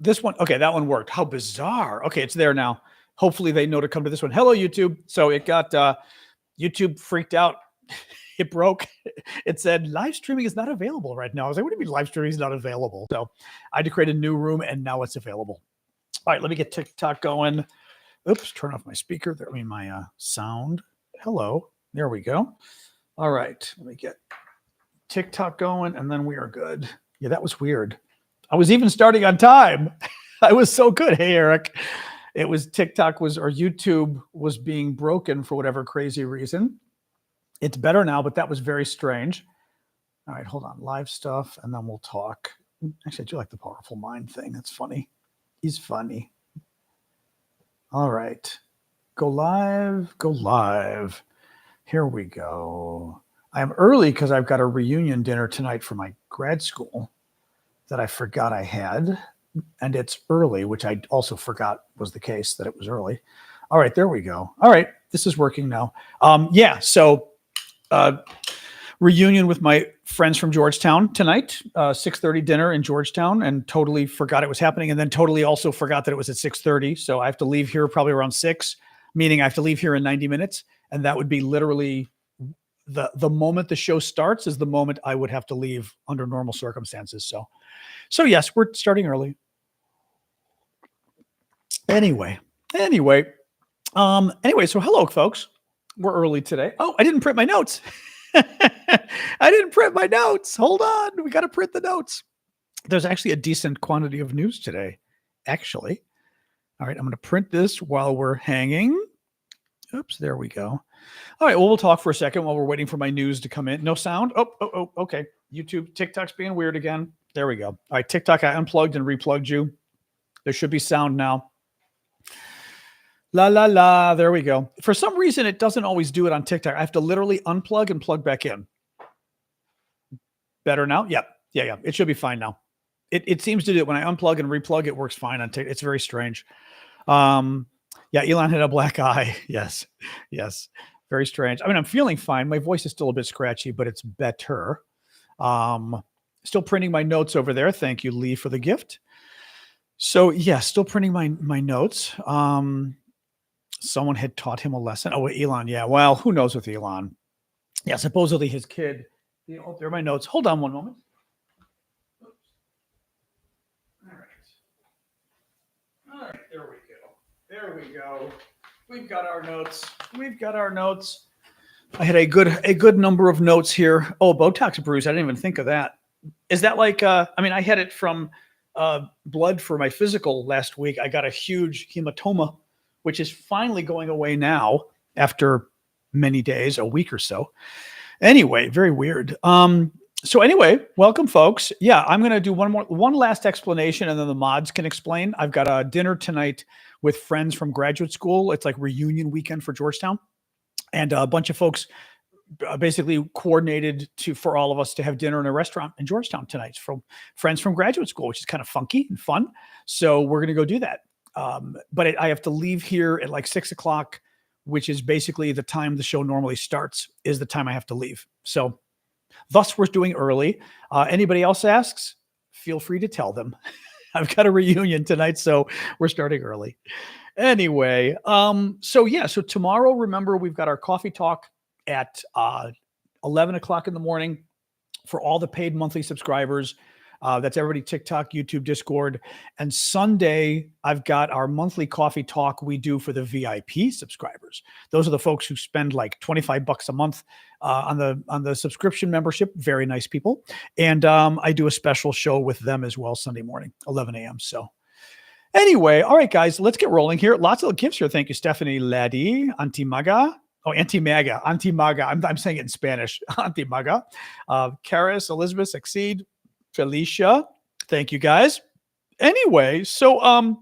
This one, okay, that one worked. How bizarre. Okay, it's there now. Hopefully they know to come to this one. Hello, YouTube. So it got, YouTube freaked out. It broke. It said live streaming is not available right now. I was like, what do you mean live streaming is not available? So I had to create a new room and now it's available. All right, let me get TikTok going. Oops, turn off my speaker. There, I mean my sound. Hello. There we go. All right, let me get TikTok going and then we are good. Yeah, that was weird. I was even starting on time. I was so good. Hey, Eric. It was TikTok was, or YouTube was being broken for whatever crazy reason. It's better now, but that was very strange. All right, hold on. Live stuff, and then we'll talk. Actually, I do like the powerful mind thing. That's funny. He's funny. All right. Go live. Go live. Here we go. I am early because I've got a reunion dinner tonight for my grad school that I forgot I had. And it's early, which I also forgot was the case, that it was early. All right, there we go. All right, this is working now. Yeah, so reunion with my friends from Georgetown tonight, 6:30 dinner in Georgetown, and totally forgot it was happening, and then totally also forgot that it was at 6:30. So I have to leave here probably around 6, meaning I have to leave here in 90 minutes, and that would be literally the moment the show starts is the moment I would have to leave under normal circumstances. So yes, we're starting early. Anyway, so hello, folks. We're early today. Oh, I didn't print my notes. I didn't print my notes. Hold on. We got to print the notes. There's actually a decent quantity of news today, actually. All right, I'm going to print this while we're hanging. Oops, there we go. All right, well, we'll talk for a second while we're waiting for my news to come in. No sound? Oh, okay. YouTube, TikTok's being weird again. There we go. All right, TikTok, I unplugged and replugged you. There should be sound now. La, la, la. There we go. For some reason, it doesn't always do it on TikTok. I have to literally unplug and plug back in. Better now? Yep. Yeah. It should be fine now. It seems to do it. When I unplug and replug, it works fine on TikTok. It's very strange. Yeah, Elon had a black eye. Yes. Very strange. I mean, I'm feeling fine. My voice is still a bit scratchy, but it's better. Still printing my notes over there. Thank you, Lee, for the gift. So yeah, still printing my notes. Someone had taught him a lesson. Oh, Elon. Yeah. Well, who knows with Elon? Yeah, supposedly his kid. Oh, there are my notes. Hold on one moment. Oops. All right. There we go. We've got our notes. I had a good number of notes here. Oh, Botox bruise. I didn't even think of that. Is that like, I had it from blood for my physical last week. I got a huge hematoma, which is finally going away now after many days, a week or so. Anyway, very weird. So anyway, welcome, folks. Yeah, I'm going to do one last explanation, and then the mods can explain. I've got a dinner tonight with friends from graduate school. It's like reunion weekend for Georgetown. And a bunch of folks basically coordinated for all of us to have dinner in a restaurant in Georgetown tonight from friends from graduate school, which is kind of funky and fun. So we're going to go do that. But I have to leave here at like 6 o'clock, which is basically the time the show normally starts, is the time I have to leave. So thus we're doing early. Anybody else asks, feel free to tell them. I've got a reunion tonight, so we're starting early. Anyway, so tomorrow, remember, we've got our coffee talk at 11 o'clock in the morning for all the paid monthly subscribers. That's everybody, TikTok, YouTube, Discord. And Sunday, I've got our monthly coffee talk we do for the VIP subscribers. Those are the folks who spend like $25 a month on the subscription membership. Very nice people. And I do a special show with them as well Sunday morning, 11 a.m. So anyway, all right, guys, let's get rolling here. Lots of gifts here. Thank you, Stephanie Laddie, Anti-Maga. Oh, Anti-Maga. I'm saying it in Spanish. Anti-Maga. Karis, Elizabeth, Exceed, Felicia. Thank you, guys. Anyway, so what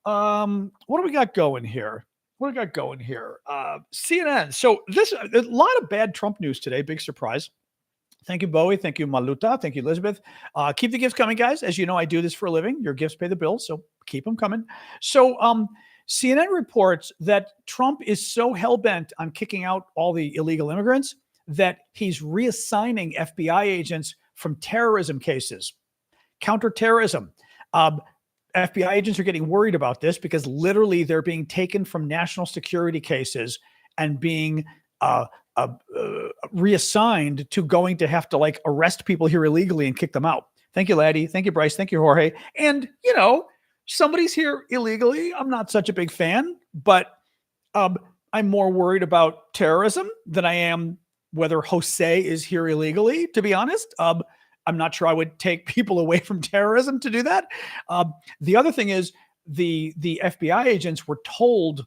do we got going here? CNN. So a lot of bad Trump news today. Big surprise. Thank you, Bowie. Thank you, Maluta. Thank you, Elizabeth. Keep the gifts coming, guys. As you know, I do this for a living. Your gifts pay the bills, so keep them coming. So CNN reports that Trump is so hell-bent on kicking out all the illegal immigrants that he's reassigning FBI agents from terrorism cases, counterterrorism. FBI agents are getting worried about this because literally they're being taken from national security cases and being reassigned to going to have to like arrest people here illegally and kick them out. Thank you, Laddie. Thank you, Bryce. Thank you, Jorge. And, somebody's here illegally. I'm not such a big fan, but I'm more worried about terrorism than I am whether Jose is here illegally, to be honest. I'm not sure I would take people away from terrorism to do that. The other thing is the FBI agents were told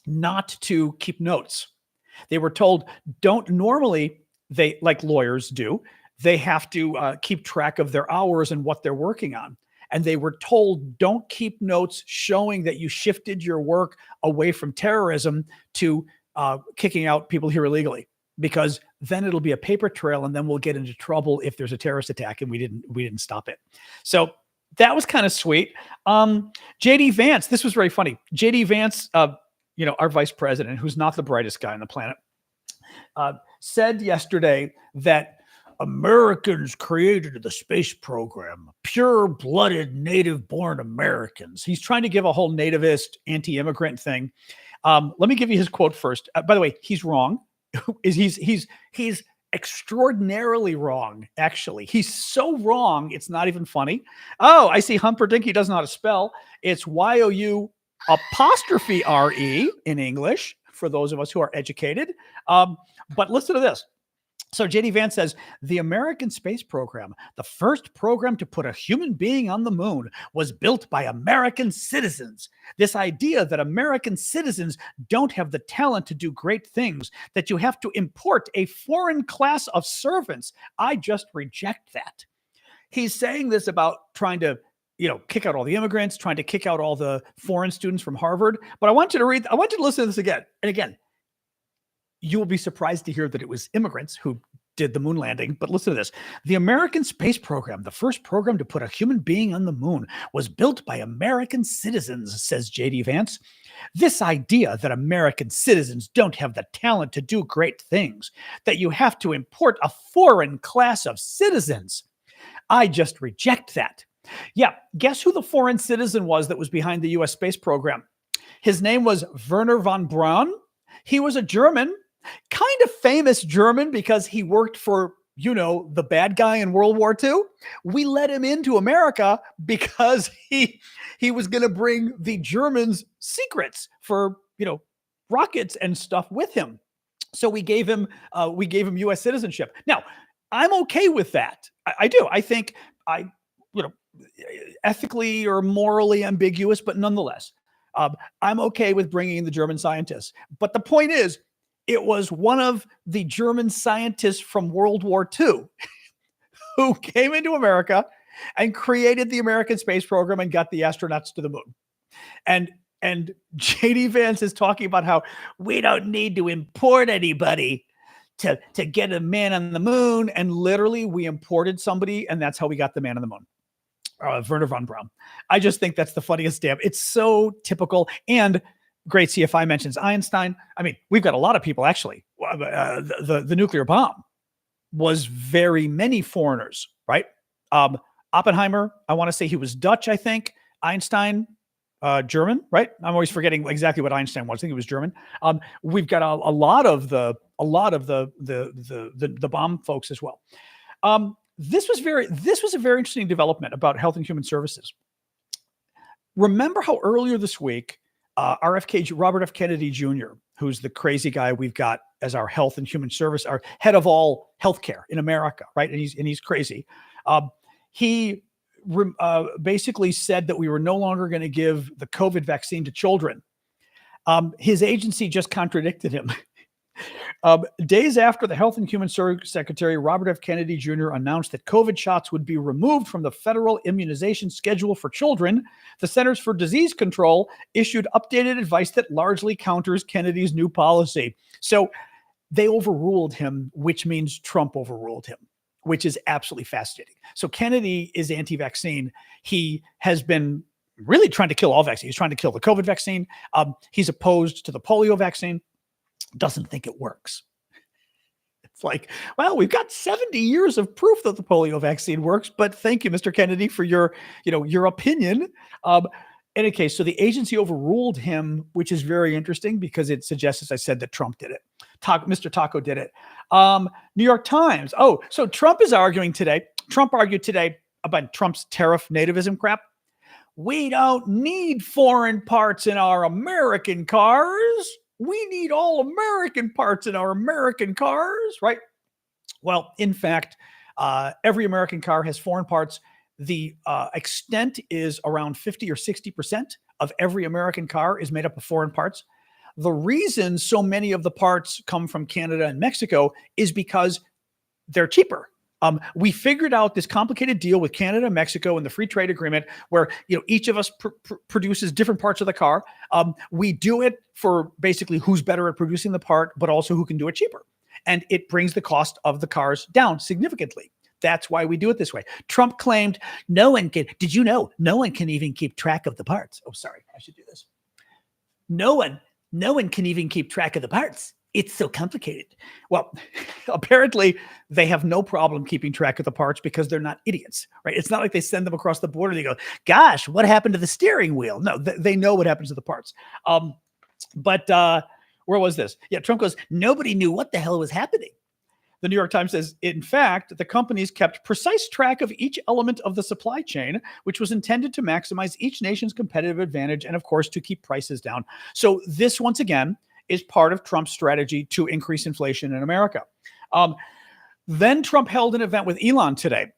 not to keep notes. They were told normally they, like lawyers do, they have to keep track of their hours and what they're working on. And they were told, don't keep notes showing that you shifted your work away from terrorism to kicking out people here illegally, because then it'll be a paper trail and then we'll get into trouble if there's a terrorist attack and we didn't stop it. So that was kind of sweet. JD Vance, this was very funny. JD Vance, our vice president, who's not the brightest guy on the planet, said yesterday that Americans created the space program, pure-blooded, native-born Americans. He's trying to give a whole nativist, anti-immigrant thing. Let me give you his quote first. By the way, he's wrong. He's extraordinarily wrong, actually. He's so wrong, it's not even funny. Oh, I see Humperdinck doesn't know how to spell. It's Y-O-U apostrophe R-E in English, for those of us who are educated. But listen to this. So JD Vance says, the American space program, the first program to put a human being on the moon, was built by American citizens. This idea that American citizens don't have the talent to do great things, that you have to import a foreign class of servants, I just reject that. He's saying this about trying to, kick out all the immigrants, trying to kick out all the foreign students from Harvard. But I want you to listen to this again. And again, you will be surprised to hear that it was immigrants who did the moon landing. But listen to this. The American space program, the first program to put a human being on the moon, was built by American citizens, says J.D. Vance. This idea that American citizens don't have the talent to do great things, that you have to import a foreign class of citizens, I just reject that. Yeah, guess who the foreign citizen was that was behind the U.S. space program? His name was Wernher von Braun. He was a German, kind of famous German because he worked for, the bad guy in World War II. We let him into America because he was going to bring the Germans secrets for, rockets and stuff with him. So we gave him U.S. citizenship. Now, I'm okay with that. I do. I think ethically or morally ambiguous, but nonetheless, I'm okay with bringing in the German scientists. But the point is, it was one of the German scientists from World War II who came into America and created the American space program and got the astronauts to the moon. And JD Vance is talking about how we don't need to import anybody to get a man on the moon. And literally we imported somebody, and that's how we got the man on the moon. Wernher von Braun. I just think that's the funniest damn. It's so typical. And great CFI mentions Einstein. I mean, we've got a lot of people actually. The nuclear bomb was very many foreigners, right? Oppenheimer, I want to say he was Dutch, I think. Einstein, German, right? I'm always forgetting exactly what Einstein was. I think he was German. We've got a lot of the bomb folks as well. This was a very interesting development about Health and Human Services. Remember how earlier this week, Robert F. Kennedy Jr., who's the crazy guy we've got as our Health and Human Service, our head of all healthcare in America, right? And he's crazy. He basically said that we were no longer going to give the COVID vaccine to children. His agency just contradicted him. Days after the Health and Human Services Secretary, Robert F. Kennedy Jr. announced that COVID shots would be removed from the federal immunization schedule for children, the Centers for Disease Control issued updated advice that largely counters Kennedy's new policy. So they overruled him, which means Trump overruled him, which is absolutely fascinating. So Kennedy is anti-vaccine. He has been really trying to kill all vaccines. He's trying to kill the COVID vaccine. He's opposed to the polio vaccine. Doesn't think it works. It's like, well, we've got 70 years of proof that the polio vaccine works, but thank you, Mr. Kennedy, for your opinion. In any case, so the agency overruled him, which is very interesting because it suggests, as I said, that Trump did it. Mr. Taco did it. New York Times. Oh, so Trump is arguing today. Trump argued today about Trump's tariff nativism crap. We don't need foreign parts in our American cars. We need all American parts in our American cars, right? Well, in fact, every American car has foreign parts. The extent is around 50 or 60% of every American car is made up of foreign parts. The reason so many of the parts come from Canada and Mexico is because they're cheaper. We figured out this complicated deal with Canada and Mexico and the free trade agreement where each of us produces different parts of the car. We do it for basically who's better at producing the part, but also who can do it cheaper. And it brings the cost of the cars down significantly. That's why we do it this way. Trump claimed no one can even keep track of the parts. Oh, sorry, I should do this. No one can even keep track of the parts. It's so complicated. Well, apparently they have no problem keeping track of the parts because they're not idiots, right? It's not like they send them across the border. They go, gosh, what happened to the steering wheel? No, they know what happens to the parts. But where was this? Yeah, Trump goes, nobody knew what the hell was happening. The New York Times says, in fact, the companies kept precise track of each element of the supply chain, which was intended to maximize each nation's competitive advantage and, of course, to keep prices down. So this, once again, is part of Trump's strategy to increase inflation in America. Then Trump held an event with Elon today.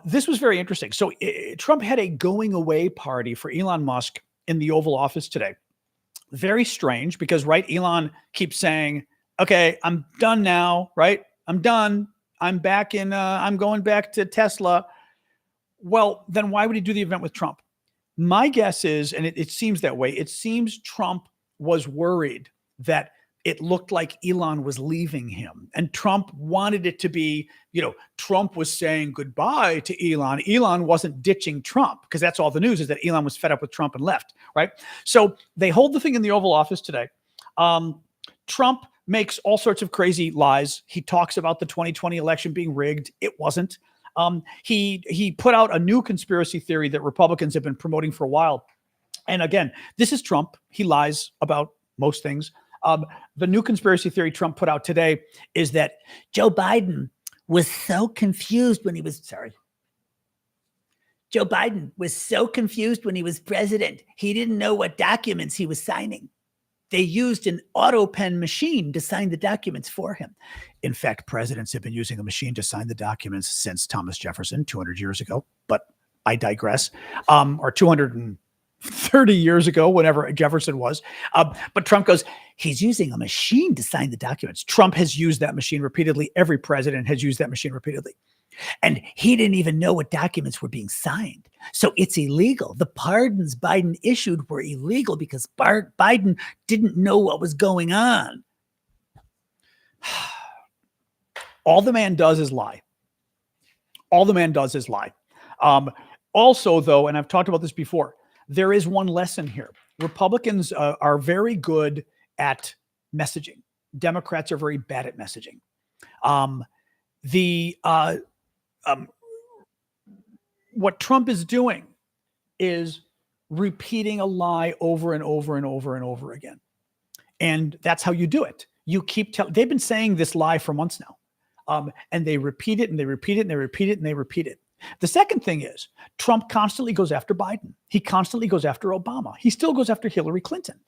This was very interesting. So Trump had a going away party for Elon Musk in the Oval Office today. Very strange because, right, Elon keeps saying, okay, I'm done now, right? I'm done. I'm going back to Tesla. Well, then why would he do the event with Trump? My guess is, and it seems that way, it seems Trump was worried that it looked like Elon was leaving him. And Trump wanted it to be, Trump was saying goodbye to Elon. Elon wasn't ditching Trump because that's all the news is that Elon was fed up with Trump and left, right? So they hold the thing in the Oval Office today. Trump makes all sorts of crazy lies. He talks about the 2020 election being rigged. It wasn't. He put out a new conspiracy theory that Republicans have been promoting for a while. And again, this is Trump. He lies about most things. The new conspiracy theory Trump put out today is that Joe Biden was so confused when he was president. He didn't know what documents he was signing. They used an auto pen machine to sign the documents for him. In fact, presidents have been using a machine to sign the documents since Thomas Jefferson 200 years ago, but I digress. Or 230 years ago, whenever Jefferson was. But Trump goes, he's using a machine to sign the documents. Trump has used that machine repeatedly. Every president has used that machine repeatedly. And he didn't even know what documents were being signed. So it's illegal. The pardons Biden issued were illegal because Biden didn't know what was going on. All the man does is lie. Also, though, and I've talked about this before, there is one lesson here. Republicans are very good at messaging. Democrats are very bad at messaging. What Trump is doing is repeating a lie over and over and over and over again. And that's how you do it. You keep telling, they've been saying this lie for months now. And they repeat it and they repeat it and they repeat it and they repeat it. The second thing is Trump constantly goes after Biden. He constantly goes after Obama. He still goes after Hillary Clinton.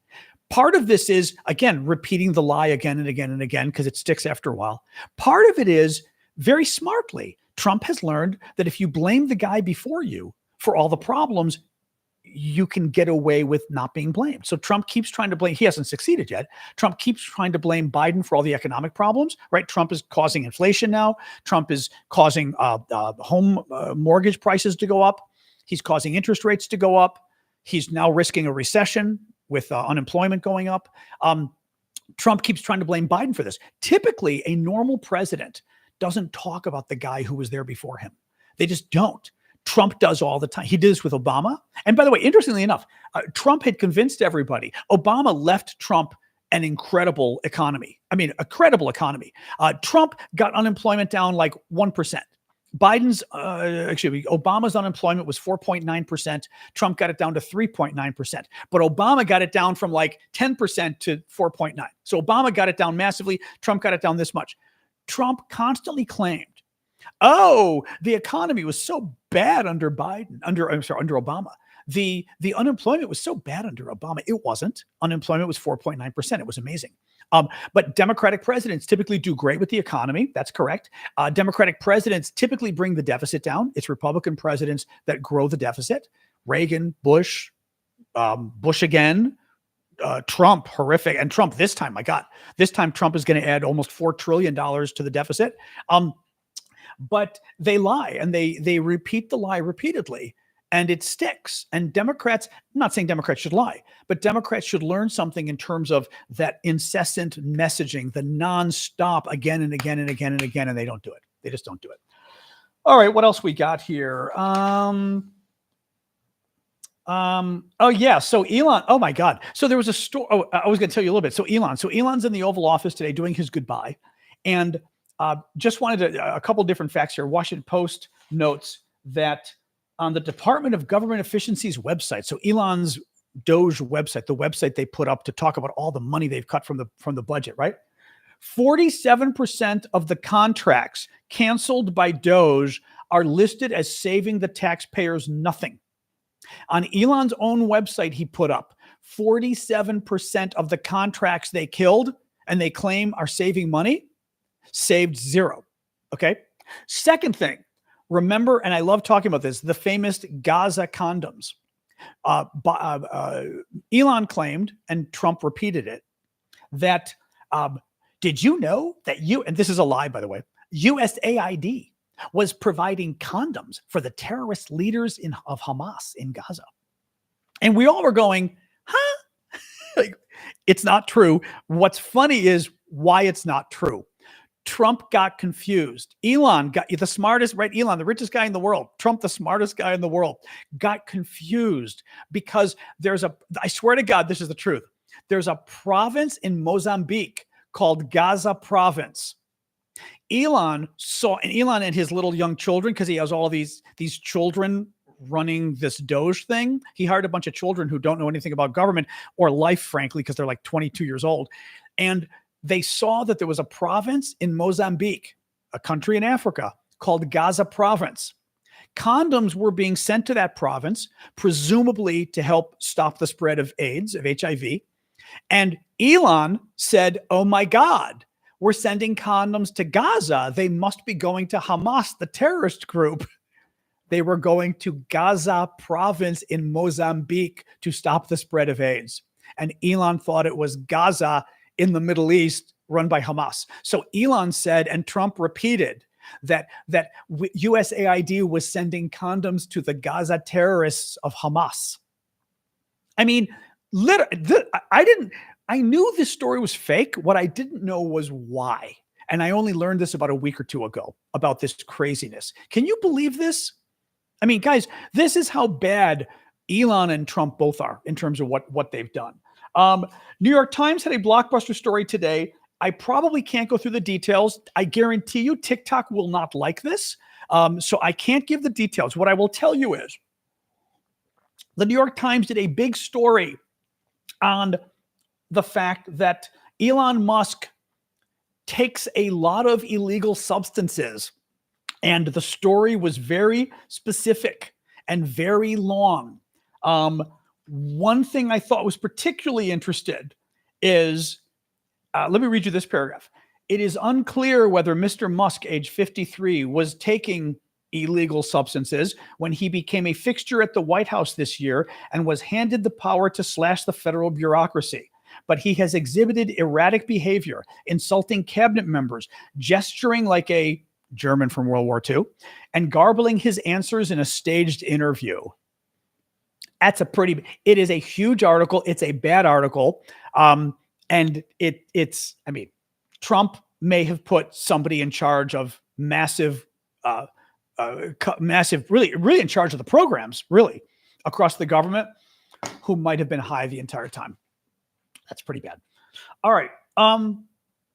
Part of this is, again, repeating the lie again and again and again because it sticks after a while. Part of it is, very smartly, Trump has learned that if you blame the guy before you for all the problems, you can get away with not being blamed. So Trump keeps trying to blame. He hasn't succeeded yet. Trump keeps trying to blame Biden for all the economic problems, right? Trump is causing inflation now. Trump is causing home mortgage prices to go up. He's causing interest rates to go up. He's now risking a recession with unemployment going up. Trump keeps trying to blame Biden for this. Typically, a normal president doesn't talk about the guy who was there before him. They just don't. Trump does all the time. He did this with Obama. And by the way, interestingly enough, Trump had convinced everybody. Obama left Trump an incredible economy. I mean, a credible economy. Trump got unemployment down like 1%. Obama's unemployment was 4.9%. Trump got it down to 3.9%. But Obama got it down from like 10% to 4.9. So Obama got it down massively. Trump got it down this much. Trump constantly claimed, oh, the economy was so bad under Obama. The unemployment was so bad under Obama. It wasn't. Unemployment was 4.9%. It was amazing. But Democratic presidents typically do great with the economy. That's correct. Democratic presidents typically bring the deficit down. It's Republican presidents that grow the deficit. Reagan, Bush, Bush again, Trump, horrific. And Trump this time, my God, this time Trump is going to add almost $4 trillion to the deficit. But they lie, and they repeat the lie repeatedly. And it sticks. And Democrats, I'm not saying Democrats should lie, but Democrats should learn something in terms of that incessant messaging, the nonstop again and again and again and again, and they don't do it. They just don't do it. All right, what else we got here? Oh yeah, so Elon, oh my God. So there was a story, I was gonna tell you a little bit. So Elon's in the Oval Office today doing his goodbye. And just wanted a couple different facts here. Washington Post notes that on the Department of Government Efficiency's website, so Elon's Doge website, the website they put up to talk about all the money they've cut from the budget, right? 47% of the contracts canceled by Doge are listed as saving the taxpayers nothing. On Elon's own website, he put up 47% of the contracts they killed and they claim are saving money, saved zero. Okay. Second thing, remember, and I love talking about this, the famous Gaza condoms. Elon claimed, and Trump repeated it, that did you know that and this is a lie, by the way, USAID was providing condoms for the terrorist leaders of Hamas in Gaza. And we all were going, huh? Like, it's not true. What's funny is why it's not true. Trump got confused. Elon got the smartest, right? Elon, the richest guy in the world. Trump, the smartest guy in the world, got confused because I swear to God, this is the truth. There's a province in Mozambique called Gaza Province. Elon and his little young children, because he has all these children running this Doge thing. He hired a bunch of children who don't know anything about government or life, frankly, because they're like 22 years old. And they saw that there was a province in Mozambique, a country in Africa, called Gaza Province. Condoms were being sent to that province, presumably to help stop the spread of AIDS, of HIV. And Elon said, oh my God, we're sending condoms to Gaza. They must be going to Hamas, the terrorist group. They were going to Gaza Province in Mozambique to stop the spread of AIDS. And Elon thought it was Gaza in the Middle East run by Hamas. So Elon said, and Trump repeated, that USAID was sending condoms to the Gaza terrorists of Hamas. I mean, I knew this story was fake. What I didn't know was why. And I only learned this about a week or two ago about this craziness. Can you believe this? I mean, guys, this is how bad Elon and Trump both are in terms of what they've done. New York Times had a blockbuster story today. I probably can't go through the details. I guarantee you TikTok will not like this. So I can't give the details. What I will tell you is the New York Times did a big story on the fact that Elon Musk takes a lot of illegal substances. And the story was very specific and very long. One thing I thought was particularly interested is, let me read you this paragraph. It is unclear whether Mr. Musk, age 53, was taking illegal substances when he became a fixture at the White House this year and was handed the power to slash the federal bureaucracy. But he has exhibited erratic behavior, insulting cabinet members, gesturing like a German from World War II, and garbling his answers in a staged interview. It is a huge article. It's a bad article. And I mean, Trump may have put somebody in charge of massive, really in charge of the programs, really, across the government, who might have been high the entire time. That's pretty bad. All right.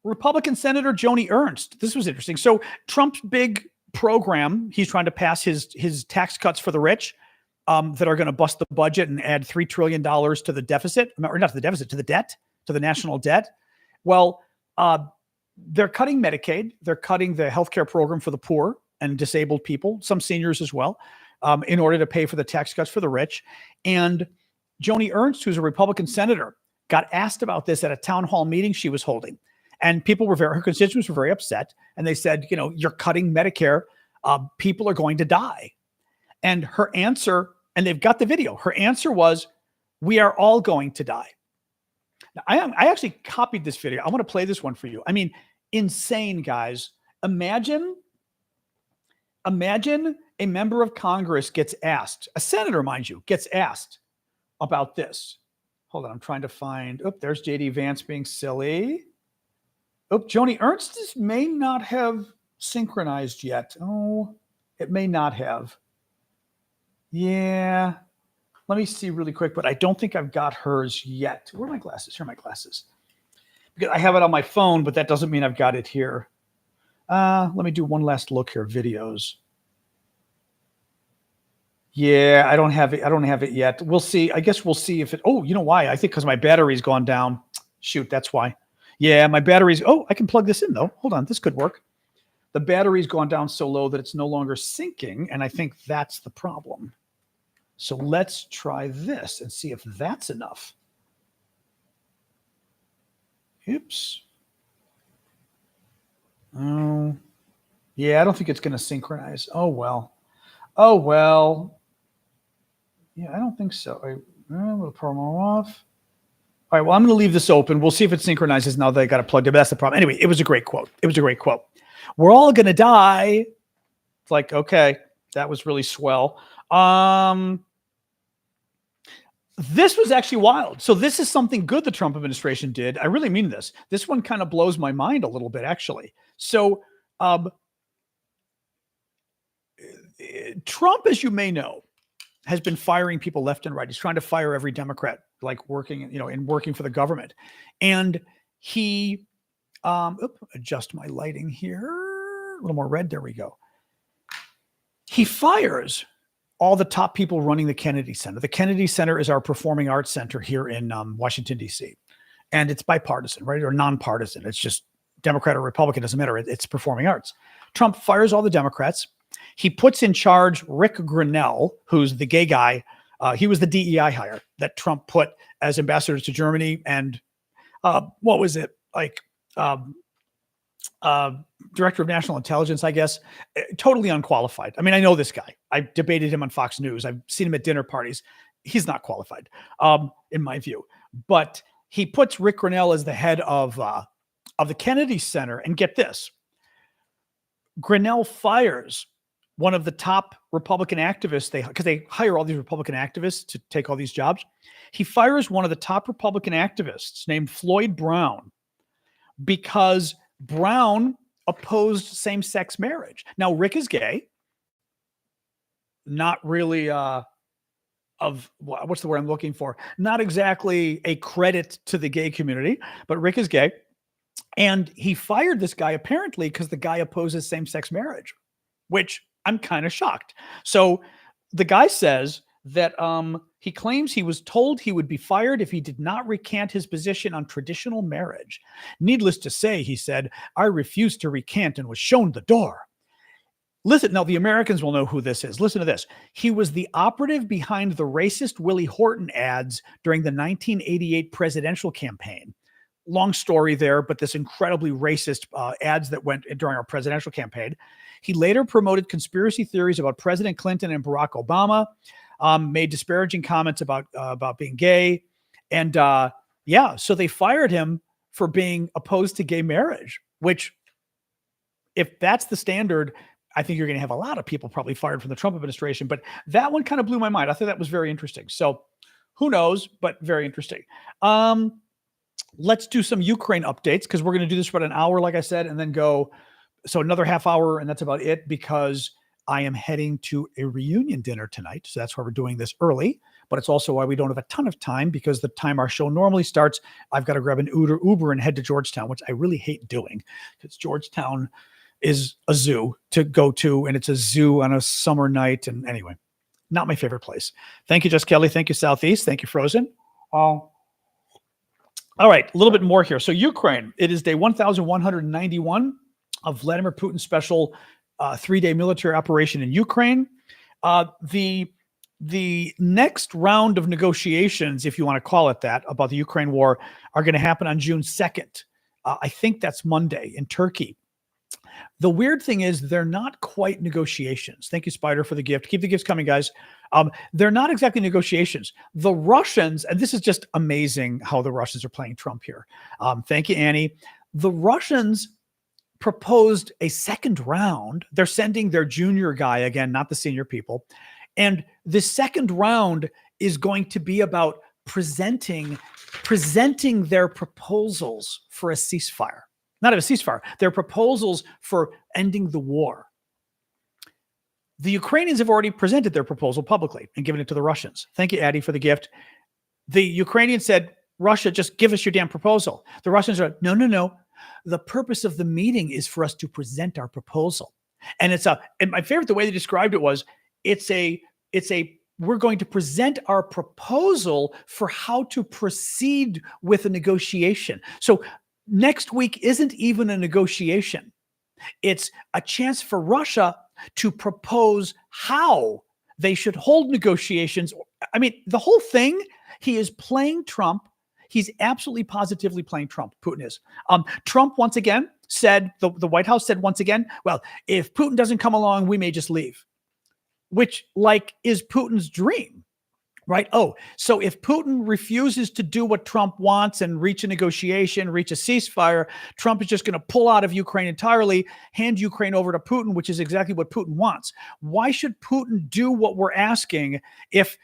Republican Senator Joni Ernst. This was interesting. So Trump's big program, he's trying to pass his tax cuts for the rich that are going to bust the budget and add $3 trillion to the deficit, or not to the deficit, to the debt, to the national debt. Well, they're cutting Medicaid. They're cutting the healthcare program for the poor and disabled people, some seniors as well, in order to pay for the tax cuts for the rich. And Joni Ernst, who's a Republican senator, got asked about this at a town hall meeting she was holding. And her constituents were very upset. And they said, you're cutting Medicare. People are going to die. And her answer, and they've got the video, her answer was, we are all going to die. Now, I actually copied this video. I want to play this one for you. I mean, insane, guys. Imagine a member of Congress gets asked, a senator, mind you, gets asked about this. Hold on, I'm trying to find, there's JD Vance being silly. Joni Ernst may not have synchronized yet. Oh, it may not have. Yeah. Let me see really quick, but I don't think I've got hers yet. Where are my glasses? Here are my glasses. Because I have it on my phone, but that doesn't mean I've got it here. Let me do one last look here. Videos. Yeah, I don't have it. I don't have it yet. We'll see. I guess we'll see if it. Oh, you know why? I think because my battery's gone down. Shoot, that's why. Yeah, my battery's. Oh, I can plug this in though. Hold on, this could work. The battery's gone down so low that it's no longer syncing, and I think that's the problem. So let's try this and see if that's enough. Oops. Oh, yeah, I don't think it's going to synchronize. Oh, well. Oh, well. Yeah, I don't think so. We'll promo off. All right, well, I'm going to leave this open. We'll see if it synchronizes now that I got it plugged in. But that's the problem. Anyway, it was a great quote. We're all going to die. It's like, okay, that was really swell. This was actually wild. So this is something good the Trump administration did. I really mean this. This one kind of blows my mind a little bit, actually. So Trump, as you may know, has been firing people left and right. He's trying to fire every Democrat, like working for the government. And he, adjust my lighting here, a little more red. There we go. He fires all the top people running the Kennedy Center. The Kennedy Center is our performing arts center here in Washington, D.C. And it's bipartisan, right? Or nonpartisan. It's just Democrat or Republican, doesn't matter. It's performing arts. Trump fires all the Democrats. He puts in charge Rick Grenell, who's the gay guy. He was the DEI hire that Trump put as ambassadors to Germany. And what was it? Like director of national intelligence, I guess. Totally unqualified. I mean, I know this guy. I debated him on Fox News. I've seen him at dinner parties. He's not qualified, in my view. But he puts Rick Grenell as the head of the Kennedy Center. And get this. Grenell fires one of the top Republican activists, because they hire all these Republican activists to take all these jobs. He fires one of the top Republican activists named Floyd Brown because Brown opposed same-sex marriage. Now, Rick is gay. Not really what's the word I'm looking for? Not exactly a credit to the gay community, but Rick is gay. And he fired this guy apparently because the guy opposes same-sex marriage, which I'm kind of shocked. So the guy says that he claims he was told he would be fired if he did not recant his position on traditional marriage. Needless to say, he said, I refused to recant and was shown the door. Listen, now the Americans will know who this is. Listen to this. He was the operative behind the racist Willie Horton ads during the 1988 presidential campaign. Long story there, but this incredibly racist ads that went during our presidential campaign. He later promoted conspiracy theories about President Clinton and Barack Obama, made disparaging comments about being gay. And so they fired him for being opposed to gay marriage, which if that's the standard, I think you're going to have a lot of people probably fired from the Trump administration. But that one kind of blew my mind. I thought that was very interesting. So who knows, but very interesting. Let's do some Ukraine updates because we're going to do this for about an hour, like I said, and then go. So another half hour, and that's about it because I am heading to a reunion dinner tonight. So that's why we're doing this early. but it's also why we don't have a ton of time, because the time our show normally starts, I've got to grab an Uber and head to Georgetown, which I really hate doing, because Georgetown is a zoo to go to, and it's a zoo on a summer night. And anyway, not my favorite place. Thank you, Just Kelly. Thank you, Southeast. Thank you, Frozen. All right, a little bit more here. So Ukraine, it is day 1,191 of Vladimir Putin's special 3-day military operation in Ukraine. The next round of negotiations, if you want to call it that, about the Ukraine war are going to happen on June 2nd. I think that's Monday in Turkey. The weird thing is they're not quite negotiations. Thank you, Spider, for the gift. Keep the gifts coming, guys. They're not exactly negotiations. The Russians, and this is just amazing how the Russians are playing Trump here. Thank you, Annie. The Russians proposed a second round. They're sending their junior guy again, not the senior people. And the second round is going to be about presenting their proposals for a ceasefire. Not a ceasefire, their proposals for ending the war. The Ukrainians have already presented their proposal publicly and given it to the Russians. Thank you, Addie, for the gift. The Ukrainians said, Russia, just give us your damn proposal. The Russians are, no. The purpose of the meeting is for us to present our proposal. And and my favorite, the way they described it was, we're going to present our proposal for how to proceed with a negotiation. So next week isn't even a negotiation. It's a chance for Russia to propose how they should hold negotiations. I mean, the whole thing, he is playing Trump. He's absolutely positively playing Trump. Putin is. Trump once again said, the White House said once again, well, if Putin doesn't come along, we may just leave, which is Putin's dream. Right. Oh, so if Putin refuses to do what Trump wants and reach a negotiation, reach a ceasefire, Trump is just going to pull out of Ukraine entirely, hand Ukraine over to Putin, which is exactly what Putin wants. Why should Putin do what we're asking if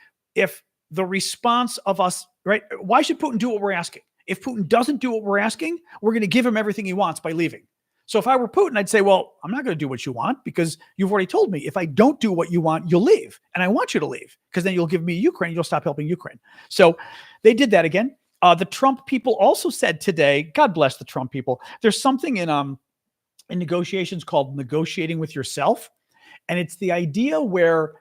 the response of us, right? Why should Putin do what we're asking? If Putin doesn't do what we're asking, we're going to give him everything he wants by leaving. So if I were Putin, I'd say, well, I'm not going to do what you want because you've already told me if I don't do what you want, you'll leave. And I want you to leave because then you'll give me Ukraine. You'll stop helping Ukraine. So they did that again. The Trump people also said today, God bless the Trump people. There's something in negotiations called negotiating with yourself. And it's the idea where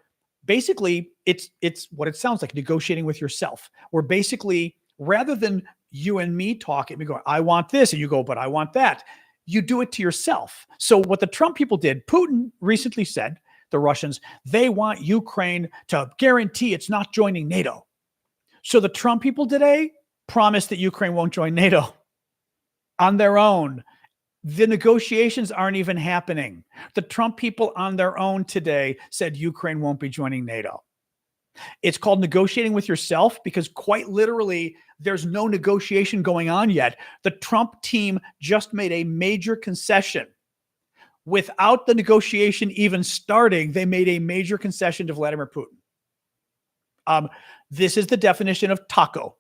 basically it's what it sounds like, negotiating with yourself, where basically rather than you and me talking, we go, I want this. And you go, but I want that. You do it to yourself. So what the Trump people did, Putin recently said, the Russians, they want Ukraine to guarantee it's not joining NATO. So the Trump people today promised that Ukraine won't join NATO on their own. The negotiations aren't even happening. The Trump people on their own today said Ukraine won't be joining NATO. It's called negotiating with yourself because quite literally, there's no negotiation going on yet. The Trump team just made a major concession. Without the negotiation even starting, they made a major concession to Vladimir Putin. This is the definition of taco.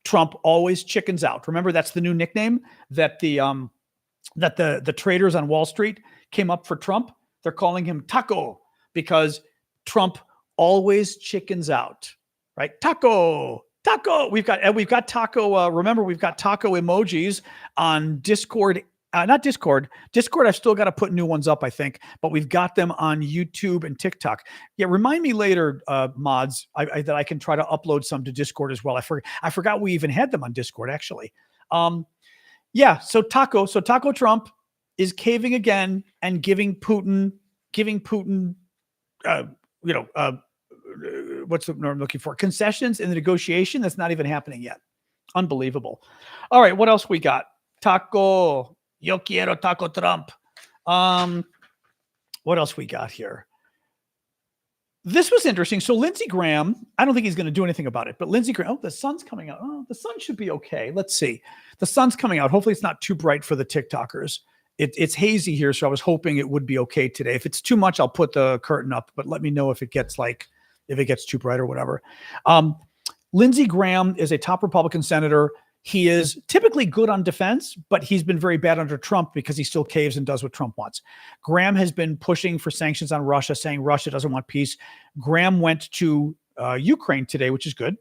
Trump always chickens out. Remember, that's the new nickname that the traders on Wall Street came up for Trump. They're calling him taco because Trump always chickens out, right? Taco. We've got taco. Remember, we've got taco emojis on Discord. Not Discord. Discord, I've still got to put new ones up, I think, but we've got them on YouTube and TikTok. Yeah, remind me later, mods, that I can try to upload some to Discord as well. I forgot we even had them on Discord, actually. Yeah, so Taco Trump is caving again and giving Putin, what's the word I'm looking for? Concessions in the negotiation. That's not even happening yet. Unbelievable. All right, what else we got? Taco. Yo quiero taco Trump. What else we got here? This was interesting. So Lindsey Graham, I don't think he's going to do anything about it, but Lindsey Graham, the sun's coming out. Oh, the sun should be okay. Let's see. The sun's coming out. Hopefully it's not too bright for the TikTokers. It's hazy here, so I was hoping it would be okay today. If it's too much, I'll put the curtain up, but let me know if it gets too bright or whatever. Lindsey Graham is a top Republican senator. He is typically good on defense, but he's been very bad under Trump because he still caves and does what Trump wants. Graham has been pushing for sanctions on Russia, saying Russia doesn't want peace. Graham went to Ukraine today, which is good.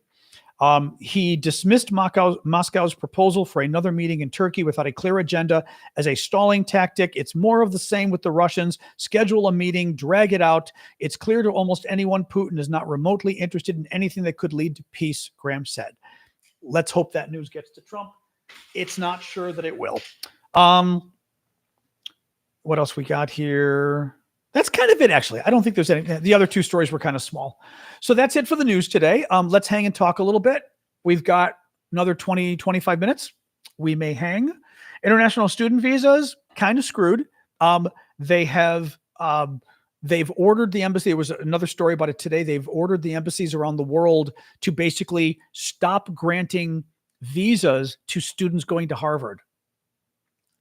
He dismissed Moscow's proposal for another meeting in Turkey without a clear agenda as a stalling tactic. It's more of the same with the Russians. Schedule a meeting, drag it out. It's clear to almost anyone Putin is not remotely interested in anything that could lead to peace, Graham said. Let's hope that news gets to Trump. It's not sure that it will. What else we got here? That's kind of it, actually. I don't think there's any. The other two stories were kind of small. So that's it for the news today. Let's hang and talk a little bit. We've got another 20, 25 minutes. We may hang. International student visas, kind of screwed. They've ordered the embassy. There was another story about it today. They've ordered the embassies around the world to basically stop granting visas to students going to Harvard.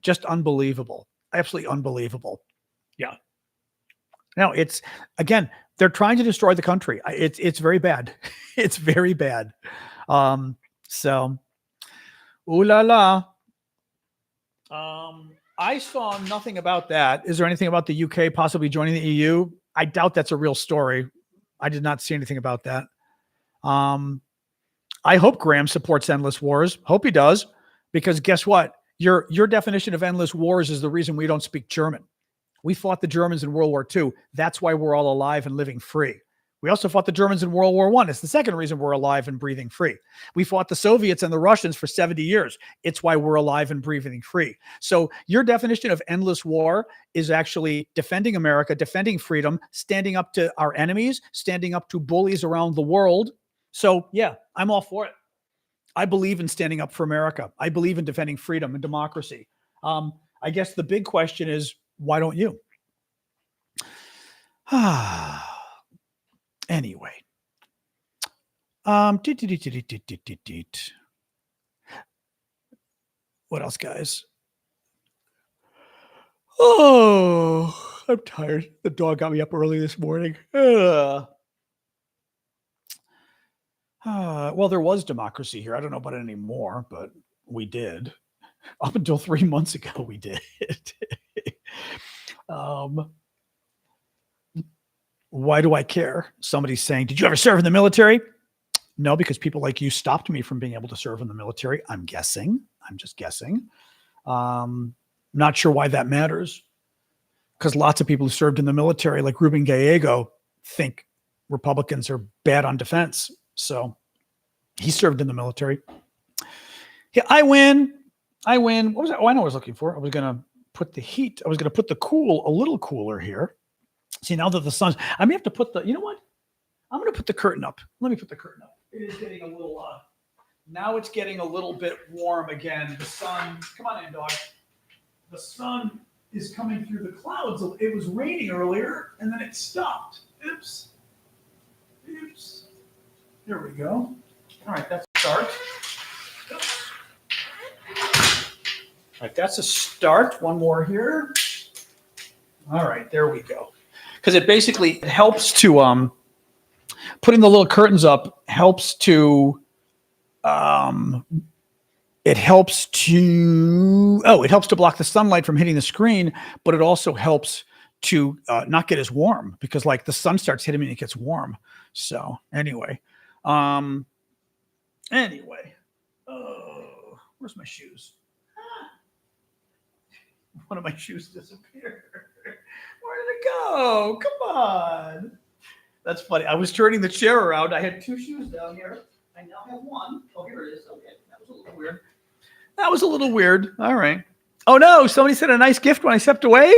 Just unbelievable. Absolutely unbelievable. Yeah. No, it's, again, they're trying to destroy the country. It's very bad. It's very bad. So, ooh la la. I saw nothing about that. Is there anything about the UK possibly joining the EU? I doubt that's a real story. I did not see anything about that. I hope Graham supports endless wars. Hope he does, because guess what? Your definition of endless wars is the reason we don't speak German. We fought the Germans in World War II. That's why we're all alive and living free. We also fought the Germans in World War I. It's the second reason we're alive and breathing free. We fought the Soviets and the Russians for 70 years. It's why we're alive and breathing free. So your definition of endless war is actually defending America, defending freedom, standing up to our enemies, standing up to bullies around the world. So yeah, I'm all for it. I believe in standing up for America. I believe in defending freedom and democracy. I guess the big question is, why don't you? Anyway. What else, guys? Oh, I'm tired. The dog got me up early this morning. Well, there was democracy here. I don't know about it anymore, but we did. Up until 3 months ago, we did. Why do I care? Somebody's saying, did you ever serve in the military? No, because people like you stopped me from being able to serve in the military. I'm guessing. I'm just guessing. Not sure why that matters. Because lots of people who served in the military, like Ruben Gallego, think Republicans are bad on defense. So he served in the military. Yeah, I win. What was that? Oh, I know what I was looking for. I was going to put the heat. I was going to put the cool a little cooler here. See, now that the sun's, I may have to put the, you know what? I'm going to put the curtain up. Let me put the curtain up. It is getting a little, now it's getting a little bit warm again. The sun, come on in, dog. The sun is coming through the clouds. It was raining earlier and then it stopped. Oops. There we go. All right, that's a start. Oops. All right, that's a start. One more here. All right, there we go. Because it helps to putting the little curtains up helps to it helps to block the sunlight from hitting the screen, but it also helps to not get as warm, because like the sun starts hitting me and it gets warm. So anyway, oh, where's my shoes? One of my shoes disappeared. Where did it go? Come on. That's funny. I was turning the chair around. I had two shoes down here. I now have one. Oh, here it is. Okay. That was a little weird. All right. Oh, no. Somebody sent a nice gift when I stepped away.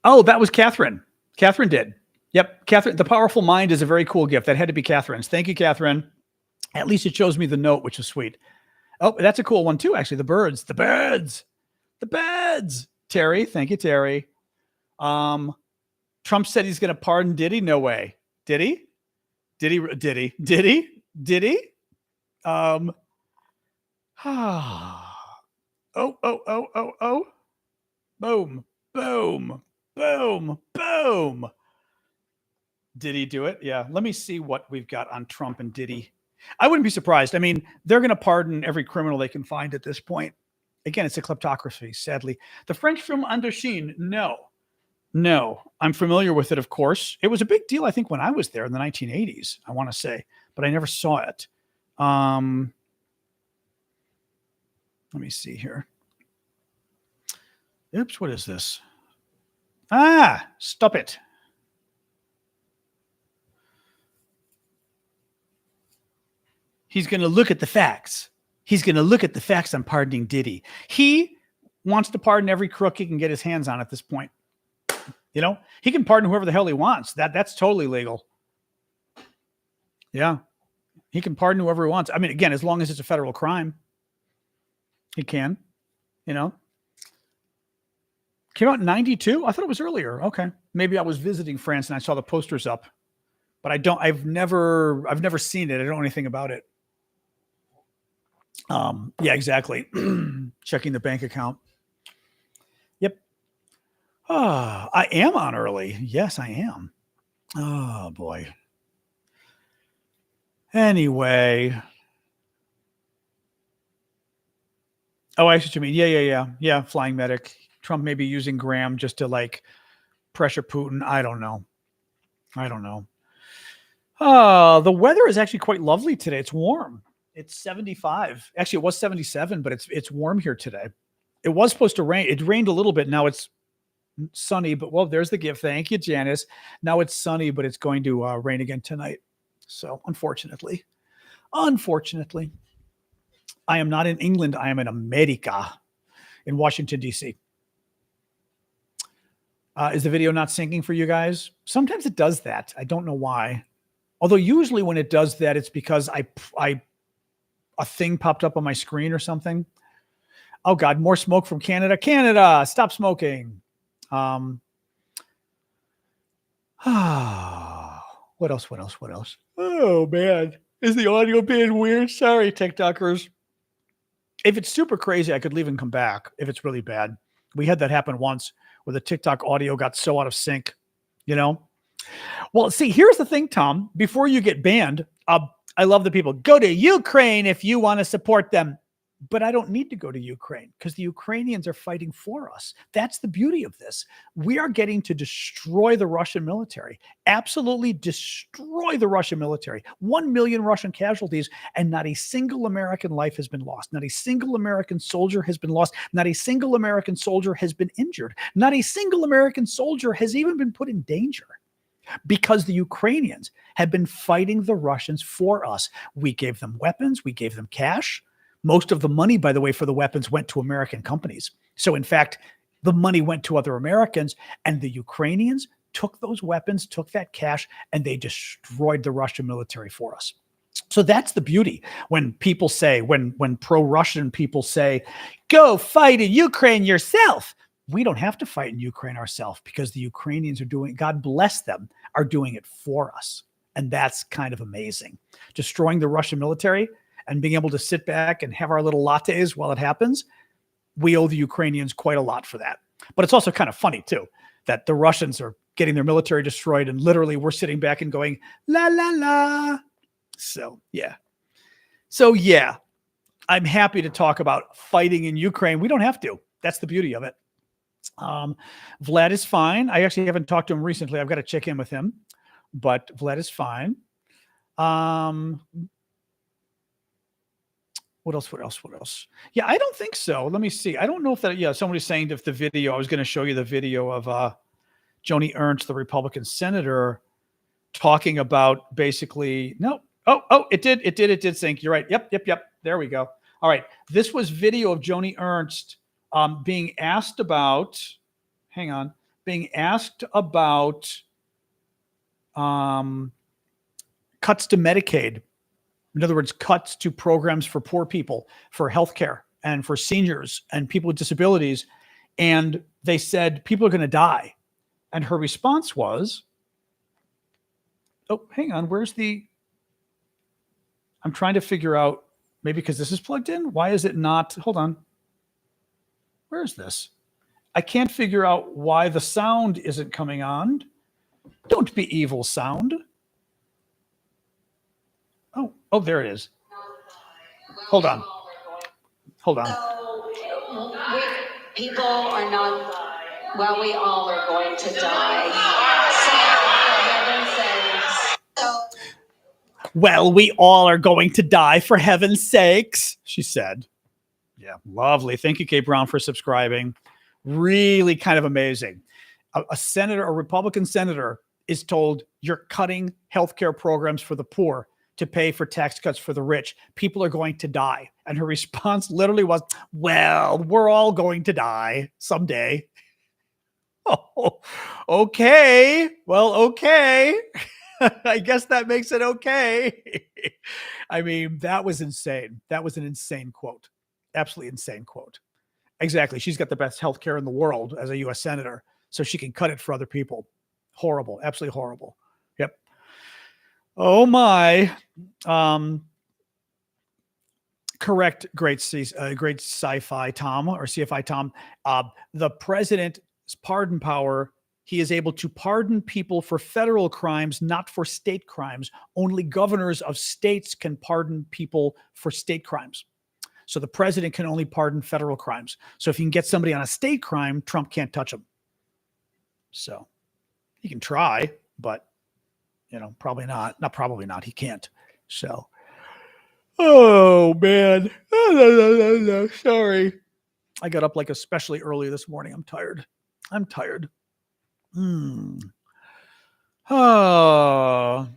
Oh, that was Catherine. Catherine did. Yep. Catherine, the powerful mind is a very cool gift. That had to be Catherine's. Thank you, Catherine. At least it shows me the note, which is sweet. Oh, that's a cool one too, actually. The birds. Terry. Thank you, Terry. Trump said he's going to pardon Diddy. No way. Did he? Oh. Boom. Did he do it? Yeah. Let me see what we've got on Trump and Diddy. I wouldn't be surprised. I mean, they're going to pardon every criminal they can find at this point. Again, it's a kleptocracy, sadly. The French film Indochine, no. No, I'm familiar with it, of course. It was a big deal, I think, when I was there in the 1980s, I want to say, but I never saw it. Let me see here. Oops, what is this? Stop it. He's going to look at the facts. He's going to look at the facts on pardoning Diddy. He wants to pardon every crook he can get his hands on at this point. You know, he can pardon whoever the hell he wants. That's totally legal. Yeah. He can pardon whoever he wants. I mean, again, as long as it's a federal crime, he can, you know. Came out in 92? I thought it was earlier. Okay. Maybe I was visiting France and I saw the posters up, but I've never seen it. I don't know anything about it. Yeah, exactly. Checking the bank account. Yep. I am on early. Yes, I am. Oh boy. Anyway. Oh, I see what you mean. Yeah. Flying medic. Trump may be using Graham just to like pressure Putin. I don't know. The weather is actually quite lovely today. It's warm. It's 75. Actually, it was 77, but it's warm here today. It was supposed to rain. It rained a little bit. Now it's sunny, but well, there's the gift. Thank you, Janice. Now it's sunny, but it's going to rain again tonight. So unfortunately, I am not in England. I am in America, in Washington, D.C. Is the video not syncing for you guys? Sometimes it does that. I don't know why. Although usually when it does that, it's because a thing popped up on my screen or something. Oh God, more smoke from Canada. Canada, stop smoking. What else? Oh man, is the audio being weird? Sorry, TikTokers. If it's super crazy, I could leave and come back if it's really bad. We had that happen once where the TikTok audio got so out of sync, you know? Well, see, here's the thing, Tom. Before you get banned, I love the people. Go to Ukraine if you want to support them. But I don't need to go to Ukraine because the Ukrainians are fighting for us. That's the beauty of this. We are getting to destroy the Russian military, absolutely destroy the Russian military. 1 million Russian casualties, and not a single American life has been lost. Not a single American soldier has been lost. Not a single American soldier has been injured. Not a single American soldier has even been put in danger because the Ukrainians have been fighting the Russians for us. We gave them weapons. We gave them cash. Most of the money, by the way, for the weapons went to American companies. So in fact, the money went to other Americans, and the Ukrainians took those weapons, took that cash, and they destroyed the Russian military for us. So that's the beauty. When people say, when pro-Russian people say, go fight in Ukraine yourself, we don't have to fight in Ukraine ourselves because the Ukrainians are doing, God bless them, are doing it for us. And that's kind of amazing. Destroying the Russian military and being able to sit back and have our little lattes while it happens, we owe the Ukrainians quite a lot for that. But it's also kind of funny, too, that the Russians are getting their military destroyed and literally we're sitting back and going, la, la, la. So, yeah, I'm happy to talk about fighting in Ukraine. We don't have to. That's the beauty of it. Vlad is fine. I actually haven't talked to him recently. I've got to check in with him, but Vlad is fine. What else? Yeah, I don't think so. Let me see. I don't know if that, somebody's saying if the video, I was going to show you the video of Joni Ernst, the Republican senator, talking about basically, no. Oh, it did sync. You're right. Yep. There we go. All right. This was video of Joni Ernst being asked about cuts to Medicaid. In other words, cuts to programs for poor people, for healthcare, and for seniors and people with disabilities. And they said, people are going to die. And her response was, I'm trying to figure out, maybe because this is plugged in. Why is it not? Hold on. Where is this? I can't figure out why the sound isn't coming on. Don't be evil, sound. Oh, there it is. Hold on. People are not Well, we all are going to die. Well, we all are going to die, for heaven's sakes, she said. Yeah, lovely. Thank you, Kate Brown, for subscribing. Really kind of amazing. A senator, a Republican senator, is told you're cutting healthcare programs for the poor to pay for tax cuts for the rich. People are going to die. And her response literally was, well, we're all going to die someday. Oh, okay. Well, okay. I guess that makes it okay. I mean, that was insane. That was an insane quote. Absolutely insane quote. Exactly. She's got the best healthcare in the world as a U.S. senator, so she can cut it for other people. Horrible. Absolutely horrible. Yep. Oh my. Correct. Great sci-fi Tom, or CFI Tom. The president's pardon power. He is able to pardon people for federal crimes, not for state crimes. Only governors of states can pardon people for state crimes. So the president can only pardon federal crimes. So if you can get somebody on a state crime, Trump can't touch them. So he can try, but probably not. Not probably not. He can't. So, oh man, sorry. I got up like especially early this morning. I'm tired. Oh,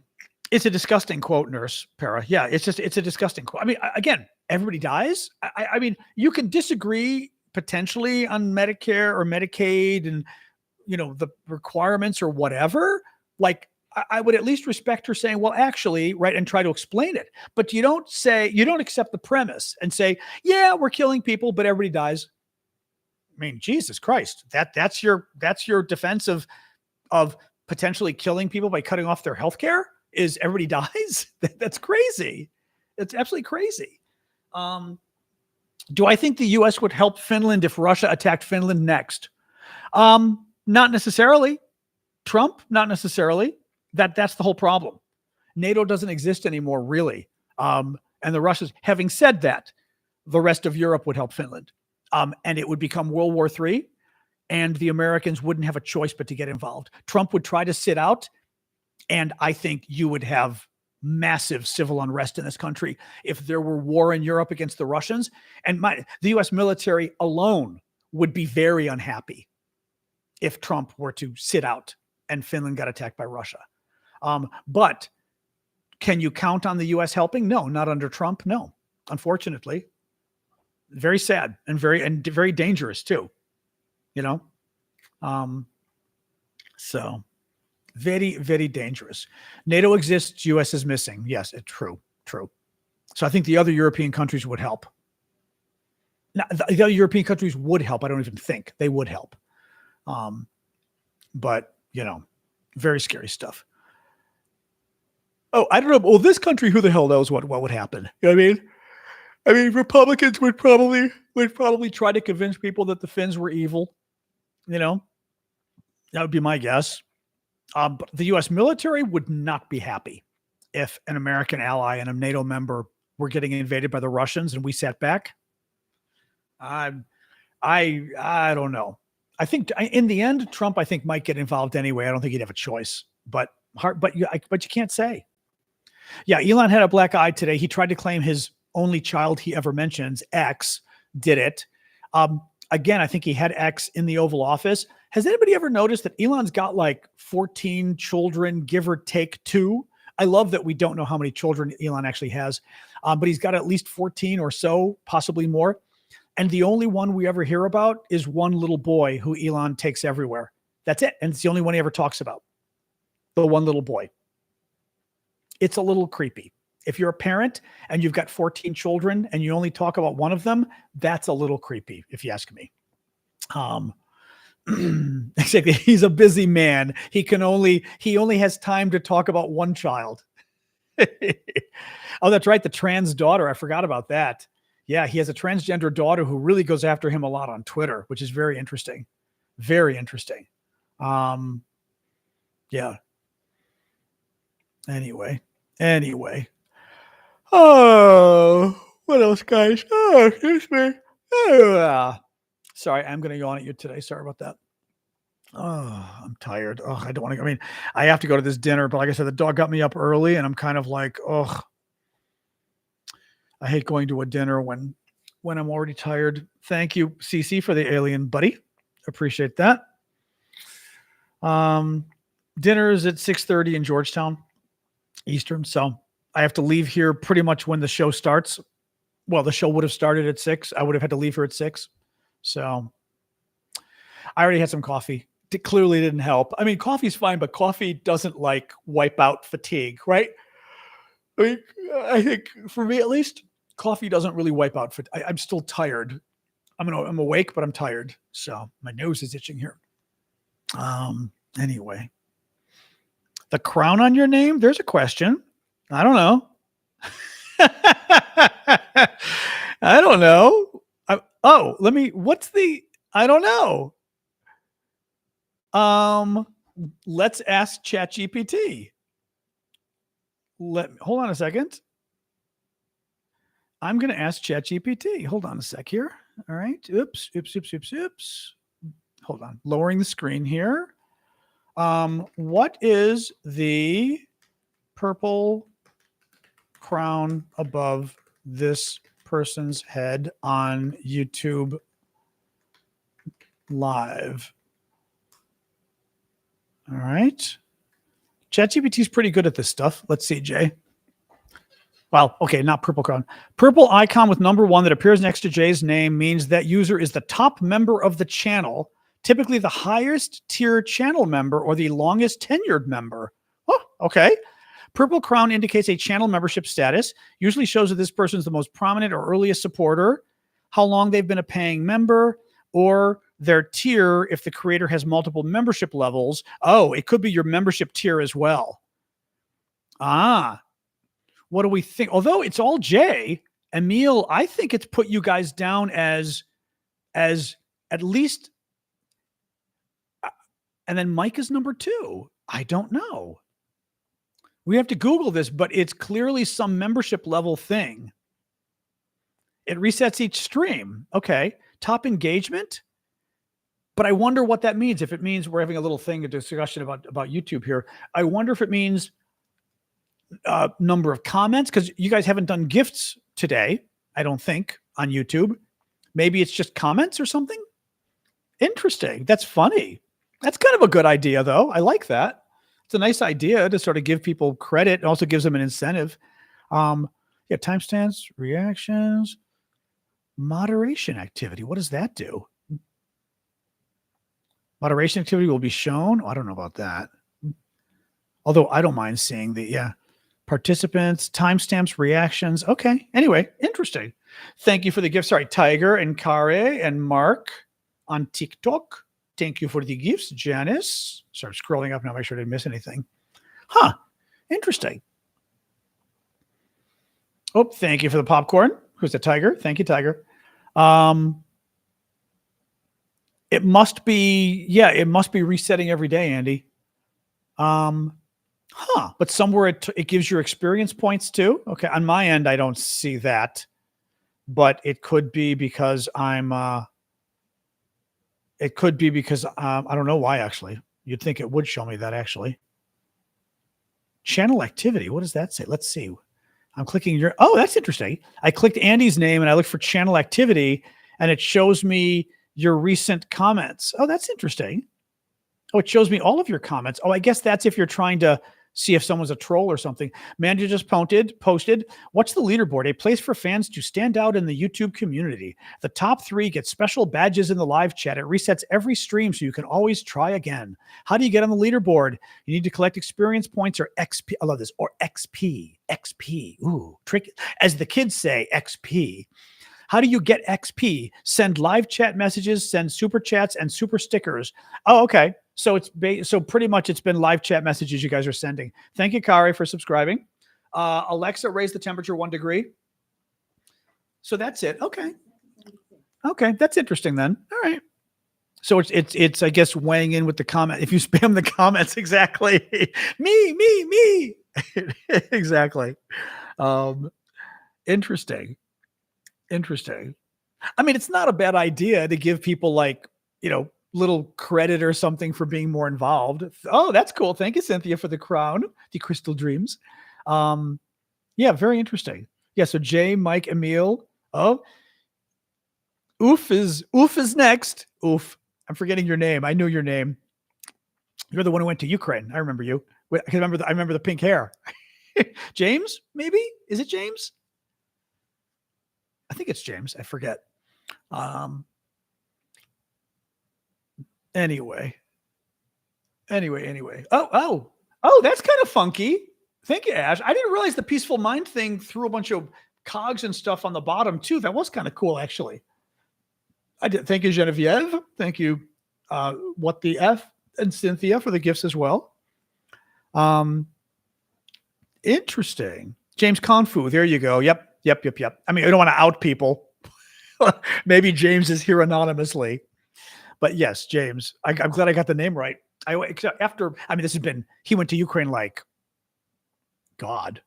it's a disgusting quote, Nurse Para. Yeah, it's a disgusting quote. I mean, again, everybody dies. I mean, you can disagree potentially on Medicare or Medicaid and, the requirements or whatever. Like, I would at least respect her saying, well, actually, right, and try to explain it. But you don't accept the premise and say, yeah, we're killing people, but everybody dies. I mean, Jesus Christ, that's your defense of potentially killing people by cutting off their health care is everybody dies. That's crazy. It's absolutely crazy. Do I think the U.S. would help Finland if Russia attacked Finland next? Not necessarily. Trump, not necessarily. That's the whole problem. NATO doesn't exist anymore, really. And the Russians, having said that, the rest of Europe would help Finland. And it would become World War III. And the Americans wouldn't have a choice but to get involved. Trump would try to sit out. And I think you would have massive civil unrest in this country if there were war in Europe against the Russians. And the U.S. military alone would be very unhappy if Trump were to sit out and Finland got attacked by Russia. But can you count on the U.S. helping? No, not under Trump. No, unfortunately. Very sad and very dangerous too. So very, very dangerous. NATO exists. U.S. is missing. Yes, it's true. So I think the other European countries would help. Now, the other European countries would help. I don't even think they would help. But very scary stuff. Oh, I don't know. Well, this country, who the hell knows what would happen? You know what I mean, Republicans would probably try to convince people that the Finns were evil. That would be my guess. But the U.S. military would not be happy if an American ally and a NATO member were getting invaded by the Russians and we sat back. I don't know. I think in the end, Trump, I think, might get involved anyway. I don't think he'd have a choice. But you can't say. Yeah, Elon had a black eye today. He tried to claim his only child he ever mentions, X, did it. Again, I think he had X in the Oval Office. Has anybody ever noticed that Elon's got like 14 children, give or take 2? I love that we don't know how many children Elon actually has, but he's got at least 14 or so, possibly more. And the only one we ever hear about is one little boy who Elon takes everywhere. That's it. And it's the only one he ever talks about. The one little boy. It's a little creepy. If you're a parent and you've got 14 children and you only talk about one of them, that's a little creepy, if you ask me. Exactly. He's a busy man. He only has time to talk about one child. Oh, that's right. The trans daughter. I forgot about that. Yeah, he has a transgender daughter who really goes after him a lot on Twitter, which is very interesting. Very interesting. Yeah. Anyway. Oh, what else, guys? Oh, excuse me. Oh, sorry, I'm going to yawn at you today. Sorry about that. Oh, I'm tired. Oh, I don't want to. I mean, I have to go to this dinner, but like I said, the dog got me up early, and I'm kind of like, oh, I hate going to a dinner when I'm already tired. Thank you, CC, for the alien buddy. Appreciate that. Dinner is at 6:30 in Georgetown Eastern, so I have to leave here pretty much when the show starts. Well, the show would have started at 6. I would have had to leave here at 6. So I already had some coffee. It clearly didn't help. I mean, coffee's fine, but coffee doesn't like wipe out fatigue, right? I think for me at least, coffee doesn't really wipe out fatigue. I'm still tired. I'm awake, but I'm tired. So my nose is itching here. Anyway, the crown on your name. There's a question. I don't know. I don't know. I don't know. Let's ask ChatGPT. Hold on a second. I'm going to ask ChatGPT. Hold on a sec here. All right. Oops. Hold on. Lowering the screen here. What is the purple crown above this person's head on YouTube Live? All right. ChatGPT is pretty good at this stuff. Let's see, Jay. Well, okay, not purple crown. Purple icon with number 1 that appears next to Jay's name means that user is the top member of the channel, typically the highest tier channel member or the longest tenured member. Oh, okay. Purple crown indicates a channel membership status, usually shows that this person is the most prominent or earliest supporter, how long they've been a paying member, or their tier if the creator has multiple membership levels. Oh, it could be your membership tier as well. What do we think? Although it's all J, Emil, I think it's put you guys down as at least, and then Mike is number 2. I don't know. We have to Google this, but it's clearly some membership level thing. It resets each stream. Okay. Top engagement. But I wonder what that means. If it means we're having a little thing, a discussion about YouTube here. I wonder if it means number of comments, because you guys haven't done gifts today, I don't think, on YouTube. Maybe it's just comments or something. Interesting. That's funny. That's kind of a good idea, though. I like that. It's a nice idea to sort of give people credit. It also gives them an incentive. Timestamps, reactions, moderation activity. What does that do? Moderation activity will be shown. I don't know about that. Although I don't mind seeing participants, timestamps, reactions. Okay. Anyway, interesting. Thank you for the gifts. Sorry, Tiger and Kare and Mark on TikTok. Thank you for the gifts, Janice. Start scrolling up now, make sure I didn't miss anything. Interesting. Oh, thank you for the popcorn. Who's the Tiger? Thank you, Tiger. It must be resetting every day, Andy. But somewhere it gives your experience points too. Okay. On my end, I don't see that, but it could be because I don't know why, actually. You'd think it would show me that, actually. Channel activity. What does that say? Let's see. I'm clicking that's interesting. I clicked Andy's name and I looked for channel activity and it shows me your recent comments. Oh, that's interesting. Oh, it shows me all of your comments. Oh, I guess that's if you're trying to see if someone's a troll or something. Manager just posted, what's the leaderboard? A place for fans to stand out in the YouTube community. The top 3 get special badges in the live chat. It resets every stream so you can always try again. How do you get on the leaderboard? You need to collect experience points or XP. I love this. Or XP. XP. Ooh, tricky. As the kids say, XP. How do you get XP? Send live chat messages, send super chats and super stickers. Oh, okay. So so pretty much it's been live chat messages you guys are sending. Thank you, Kari, for subscribing. Alexa, raise the temperature 1 degree. So that's it. Okay. That's interesting then. All right. So it's I guess weighing in with the comment. If you spam the comments, exactly. me. Exactly. Interesting. I mean, it's not a bad idea to give people little credit or something for being more involved. Oh, that's cool. Thank you, Cynthia, for the crown, the crystal dreams. Yeah, very interesting. Yeah, so Jay, Mike, Emil. Oh, Oof is next. Oof. I'm forgetting your name. I knew your name. You're the one who went to Ukraine. I remember you. I remember the pink hair. James, maybe? Is it James? I think it's James. I forget. Anyway. Oh, that's kind of funky. Thank you, Ash. I didn't realize the peaceful mind thing threw a bunch of cogs and stuff on the bottom too. That was kind of cool, actually. I did. Thank you, Genevieve. Thank you, What the F, and Cynthia for the gifts as well. Interesting. James Confu. There you go. Yep. I mean, I don't want to out people. Maybe James is here anonymously, but yes, James. I'm glad I got the name right. He went to Ukraine like, God,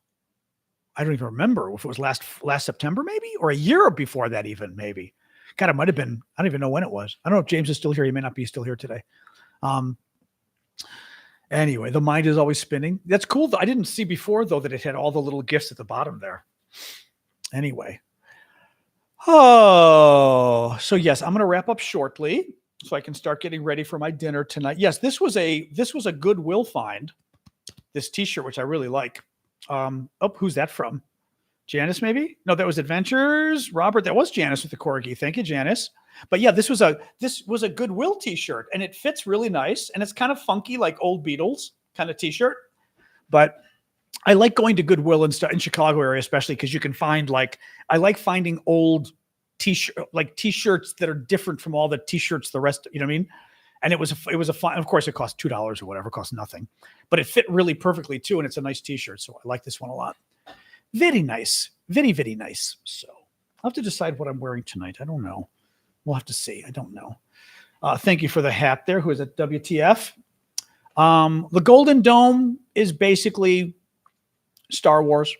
I don't even remember if it was last September, maybe, or a year before that, even maybe. God, it might have been. I don't even know when it was. I don't know if James is still here. He may not be still here today. Anyway, the mind is always spinning. That's cool. I didn't see before, though, that it had all the little gifts at the bottom there. Anyway. Oh, so yes, I'm going to wrap up shortly so I can start getting ready for my dinner tonight. Yes, this was a Goodwill find, this t-shirt, which I really like. Who's that from? Janice, maybe? No, that was Adventures. Robert, that was Janice with the corgi. Thank you, Janice. But yeah, this was a Goodwill t-shirt, and it fits really nice, and it's kind of funky, like old Beatles kind of t-shirt. But I like going to Goodwill in Chicago area, especially because you can find I like finding old t-shirts that are different from all the t-shirts the rest. You know what I mean? And it was a fun. Of course, it cost $2 or whatever. It cost nothing, but it fit really perfectly too, and it's a nice t-shirt. So I like this one a lot. Very nice, very very nice. So I'll have to decide what I'm wearing tonight. I don't know. We'll have to see. I don't know. Thank you for the hat there. Who is it? WTF? The Golden Dome is basically Star Wars.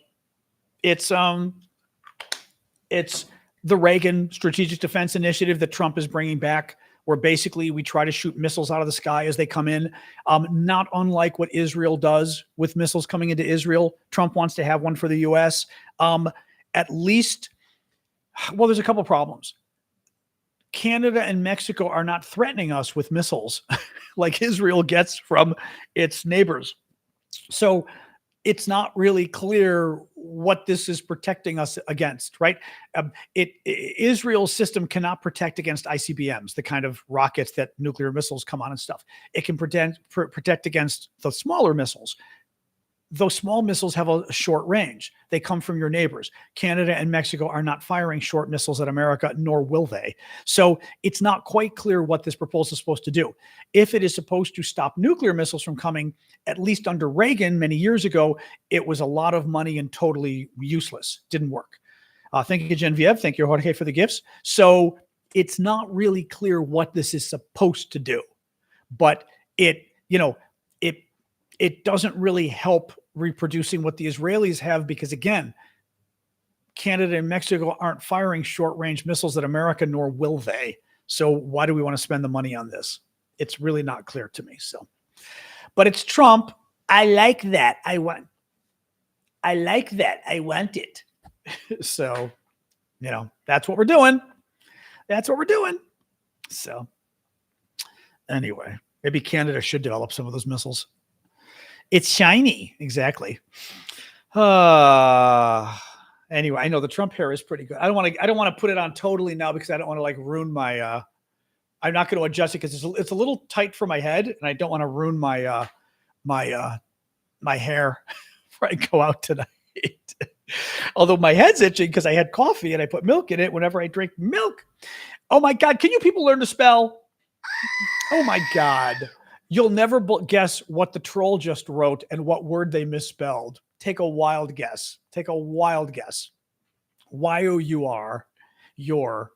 It's the Reagan Strategic Defense Initiative that Trump is bringing back, where basically we try to shoot missiles out of the sky as they come in. Not unlike what Israel does with missiles coming into Israel. Trump wants to have one for the U.S. At least, well, there's a couple problems. Canada and Mexico are not threatening us with missiles like Israel gets from its neighbors. So it's not really clear what this is protecting us against, right? Israel's system cannot protect against ICBMs, the kind of rockets that nuclear missiles come on and stuff. It can protect against the smaller missiles. Those small missiles have a short range. They come from your neighbors. Canada and Mexico are not firing short missiles at America, nor will they. So it's not quite clear what this proposal is supposed to do. If it is supposed to stop nuclear missiles from coming, at least under Reagan many years ago, it was a lot of money and totally useless. Didn't work. Thank you, Genevieve. Thank you, Jorge, for the gifts. So it's not really clear what this is supposed to do, but it doesn't really help reproducing what the Israelis have because, again, Canada and Mexico aren't firing short-range missiles at America, nor will they. So why do we want to spend the money on this? It's really not clear to me. So, but it's Trump. I like that. I want it. So, that's what we're doing. So anyway, maybe Canada should develop some of those missiles. It's shiny. Exactly. Anyway, I know the Trump hair is pretty good. I don't want to put it on totally now because I don't want to ruin my, I'm not going to adjust it because it's a little tight for my head and I don't want to ruin my, my hair before I go out tonight. Although my head's itching because I had coffee and I put milk in it whenever I drink milk. Oh my God. Can you people learn to spell? Oh my God. You'll never guess what the troll just wrote and what word they misspelled. Take a wild guess. Y-O-U-R. Your.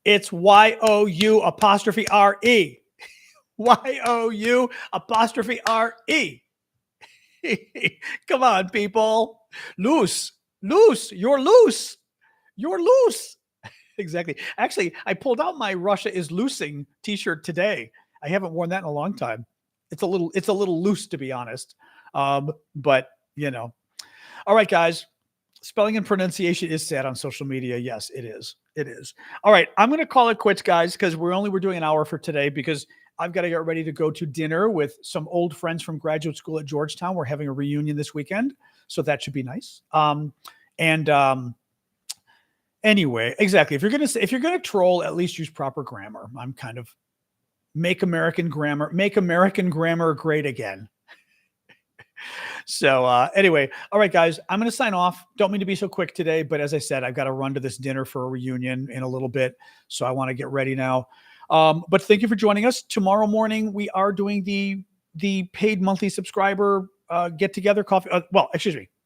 It's Y-O-U apostrophe R-E. Y-O-U apostrophe R-E. Come on, people. Loose. You're loose. Exactly. Actually, I pulled out my Russia is loosing t-shirt today. I haven't worn that in a long time. It's a little loose, to be honest. But you know, all right, guys. Spelling and pronunciation is sad on social media. Yes, it is. It is. All right. I'm going to call it quits, guys, because we're doing an hour for today because I've got to get ready to go to dinner with some old friends from graduate school at Georgetown. We're having a reunion this weekend, so that should be nice. Anyway, exactly. If you're gonna troll, at least use proper grammar. I'm kind of make American grammar great again. So anyway, all right, guys, I'm going to sign off. Don't mean to be so quick today, but as I said, I've got to run to this dinner for a reunion in a little bit. So I want to get ready now. But thank you for joining us. Tomorrow morning, we are doing the paid monthly subscriber get together coffee.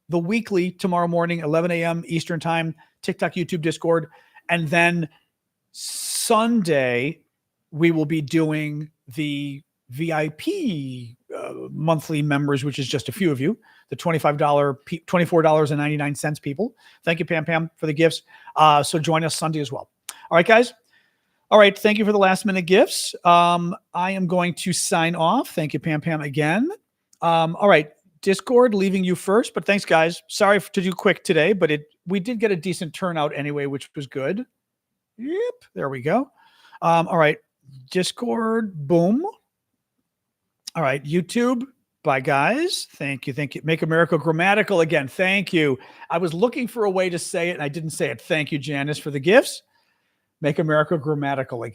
The weekly tomorrow morning, 11 a.m. Eastern time, TikTok, YouTube, Discord. And then Sunday, we will be doing the VIP monthly members, which is just a few of you, the $24.99 people. Thank you, Pam, for the gifts. So join us Sunday as well. All right, guys. All right. Thank you for the last minute gifts. I am going to sign off. Thank you, Pam, again. All right. Discord, leaving you first, but thanks, guys. Sorry to do quick today, but we did get a decent turnout anyway, which was good. Yep. There we go. All right. Discord, boom. All right, YouTube. Bye, guys. Thank you. Make America grammatical again. Thank you. I was looking for a way to say it, and I didn't say it. Thank you, Janice, for the gifts. Make America grammatical again.